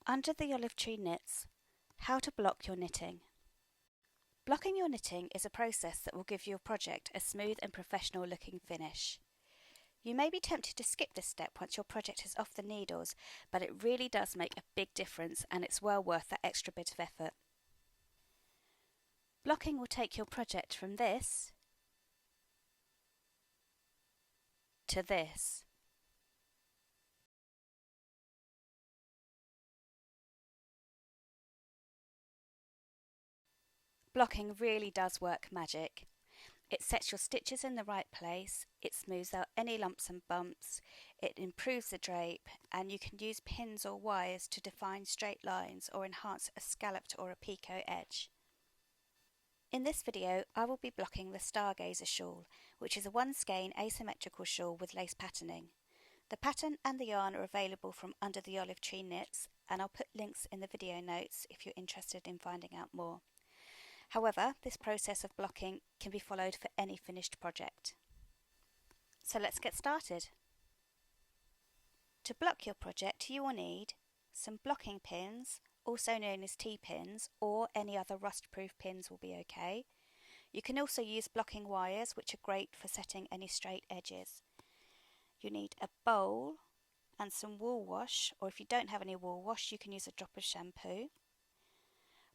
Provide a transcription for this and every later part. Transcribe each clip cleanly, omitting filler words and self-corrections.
Under the olive tree knits, how to block your knitting. Blocking your knitting is a process that will give your project a smooth and professional looking finish. You may be tempted to skip this step once your project is off the needles, but it really does make a big difference and it's well worth that extra bit of effort. Blocking will take your project from this to this. Blocking really does work magic. It sets your stitches in the right place, it smooths out any lumps and bumps, it improves the drape, and you can use pins or wires to define straight lines or enhance a scalloped or a picot edge. In this video, I will be blocking the Stargazer shawl, which is a one skein asymmetrical shawl with lace patterning. The pattern and the yarn are available from Under the Olive Tree Knits, and I'll put links in the video notes if you're interested in finding out more. However, this process of blocking can be followed for any finished project. So let's get started. To block your project, you will need some blocking pins, also known as T-pins, or any other rust-proof pins will be okay. You can also use blocking wires, which are great for setting any straight edges. You need a bowl and some wool wash, or if you don't have any wool wash, you can use a drop of shampoo.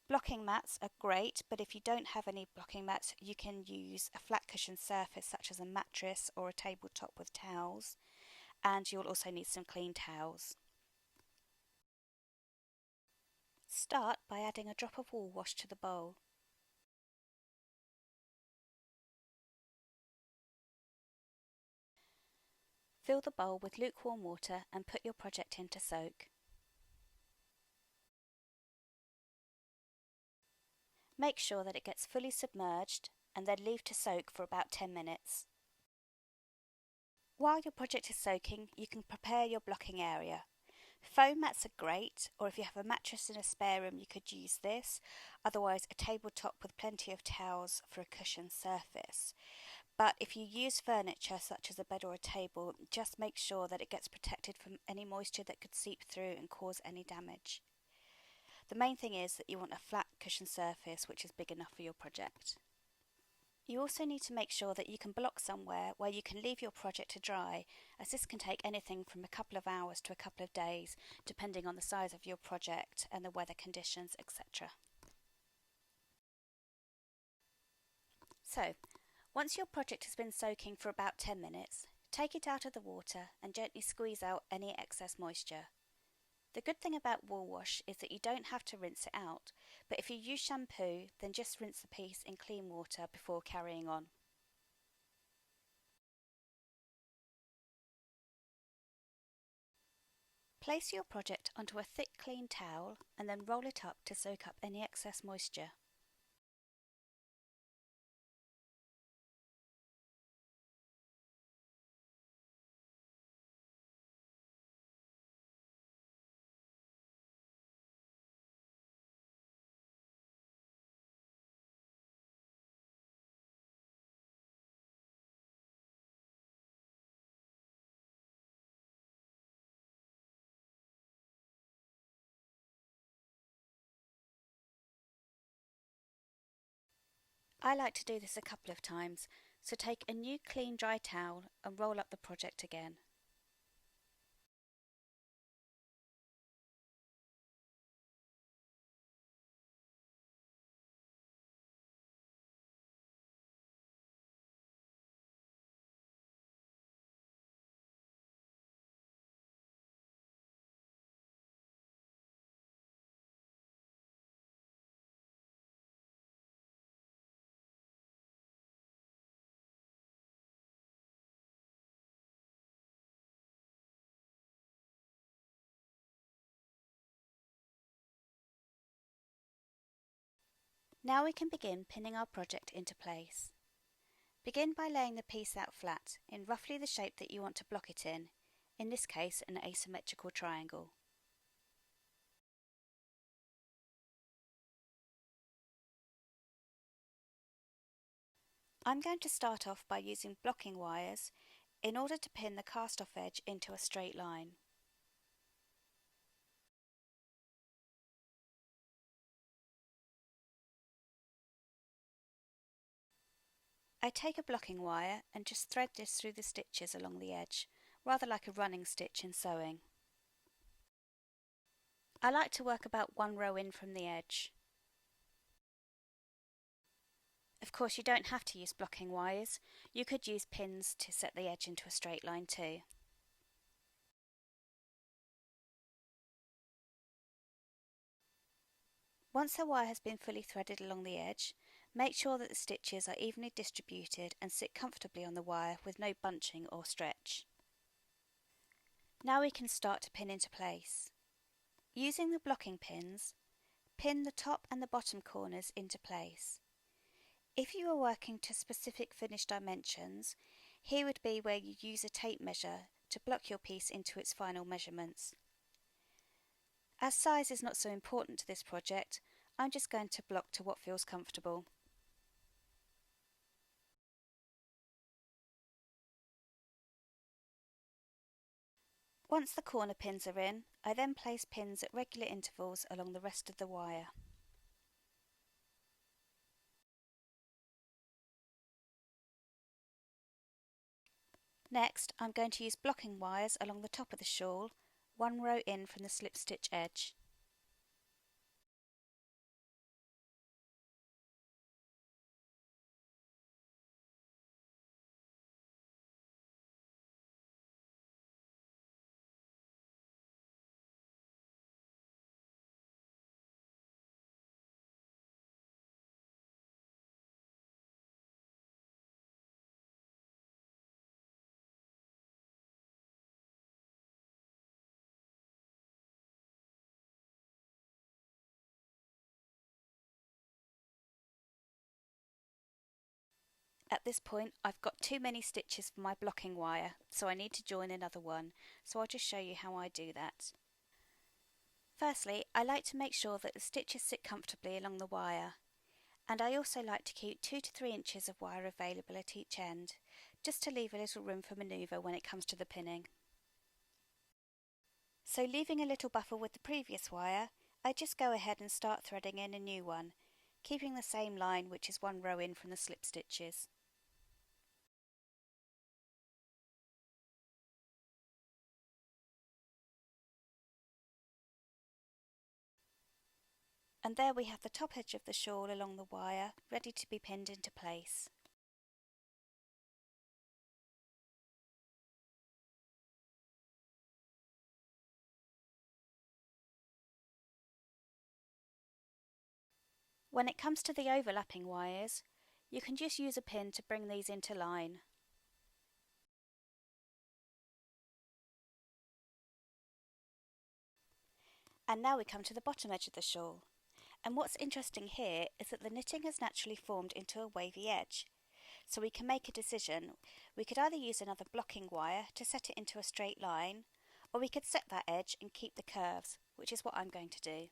Blocking mats are great, but if you don't have any blocking mats, you can use a flat cushion surface such as a mattress or a tabletop with towels, and you'll also need some clean towels. Start by adding a drop of wool wash to the bowl. Fill the bowl with lukewarm water and put your project in to soak. Make sure that it gets fully submerged and then leave to soak for about 10 minutes. While your project is soaking, you can prepare your blocking area. Foam mats are great, or if you have a mattress in a spare room, you could use this. Otherwise, a tabletop with plenty of towels for a cushion surface. But if you use furniture such as a bed or a table, just make sure that it gets protected from any moisture that could seep through and cause any damage. The main thing is that you want a flat cushion surface which is big enough for your project. You also need to make sure that you can block somewhere where you can leave your project to dry, as this can take anything from a couple of hours to a couple of days, depending on the size of your project and the weather conditions, etc. So, once your project has been soaking for about 10 minutes, take it out of the water and gently squeeze out any excess moisture. The good thing about wool wash is that you don't have to rinse it out, but if you use shampoo, then just rinse the piece in clean water before carrying on. Place your project onto a thick clean towel and then roll it up to soak up any excess moisture. I like to do this a couple of times, so take a new clean dry towel and roll up the project again. Now we can begin pinning our project into place. Begin by laying the piece out flat in roughly the shape that you want to block it in this case an asymmetrical triangle. I'm going to start off by using blocking wires in order to pin the cast off edge into a straight line. I take a blocking wire and just thread this through the stitches along the edge, rather like a running stitch in sewing. I like to work about one row in from the edge. Of course, you don't have to use blocking wires. You could use pins to set the edge into a straight line too. Once the wire has been fully threaded along the edge, make sure that the stitches are evenly distributed and sit comfortably on the wire with no bunching or stretch. Now we can start to pin into place. Using the blocking pins, pin the top and the bottom corners into place. If you are working to specific finished dimensions, here would be where you use a tape measure to block your piece into its final measurements. As size is not so important to this project, I'm just going to block to what feels comfortable. Once the corner pins are in, I then place pins at regular intervals along the rest of the wire. Next, I'm going to use blocking wires along the top of the shawl, one row in from the slip stitch edge. At this point, I've got too many stitches for my blocking wire, so I need to join another one, so I'll just show you how I do that. Firstly, I like to make sure that the stitches sit comfortably along the wire, and I also like to keep 2 to 3 inches of wire available at each end, just to leave a little room for manoeuvre when it comes to the pinning. So leaving a little buffer with the previous wire, I just go ahead and start threading in a new one, keeping the same line, which is one row in from the slip stitches. And there we have the top edge of the shawl along the wire, ready to be pinned into place. When it comes to the overlapping wires, you can just use a pin to bring these into line. And now we come to the bottom edge of the shawl. And what's interesting here is that the knitting has naturally formed into a wavy edge. So we can make a decision. We could either use another blocking wire to set it into a straight line, or we could set that edge and keep the curves, which is what I'm going to do.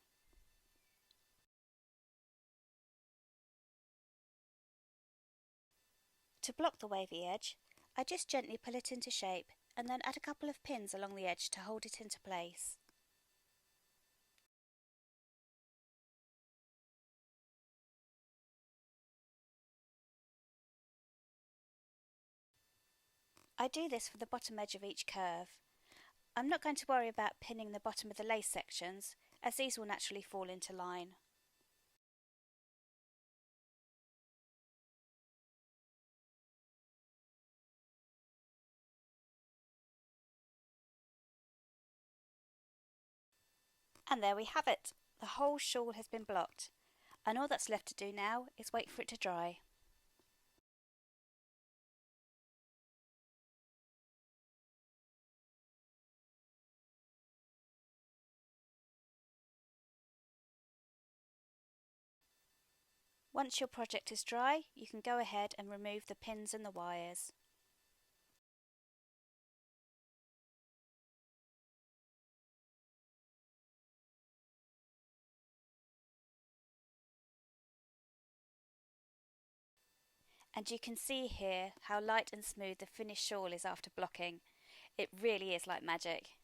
To block the wavy edge, I just gently pull it into shape and then add a couple of pins along the edge to hold it into place. I do this for the bottom edge of each curve. I'm not going to worry about pinning the bottom of the lace sections, as these will naturally fall into line. And there we have it. The whole shawl has been blocked, and all that's left to do now is wait for it to dry. Once your project is dry, you can go ahead and remove the pins and the wires. And you can see here how light and smooth the finished shawl is after blocking. It really is like magic.